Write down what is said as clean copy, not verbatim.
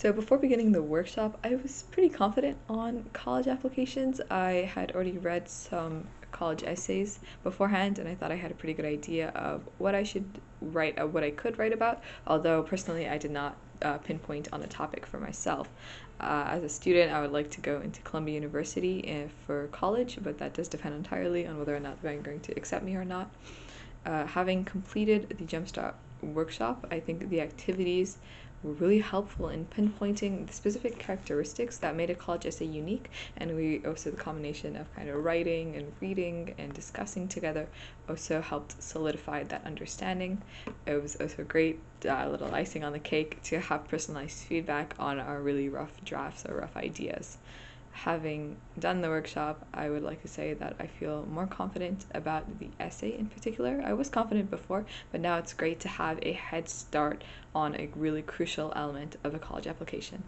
So before beginning the workshop, I was pretty confident on college applications. I had already read some college essays beforehand, and I thought I had a pretty good idea of what I should write, what I could write about, although personally I did not pinpoint on a topic for myself. As a student, I would like to go into Columbia University for college, but that does depend entirely on whether or not they're going to accept me or not. Having completed the Jumpstart workshop, I think the activities were really helpful in pinpointing the specific characteristics that made a college essay unique, and we also the combination of kind of writing and reading and discussing together also helped solidify that understanding. It was also great little icing on the cake to have personalized feedback on our really rough drafts or rough ideas. Having done the workshop, I would like to say that I feel more confident about the essay in particular. I was confident before, but now it's great to have a head start on a really crucial element of a college application.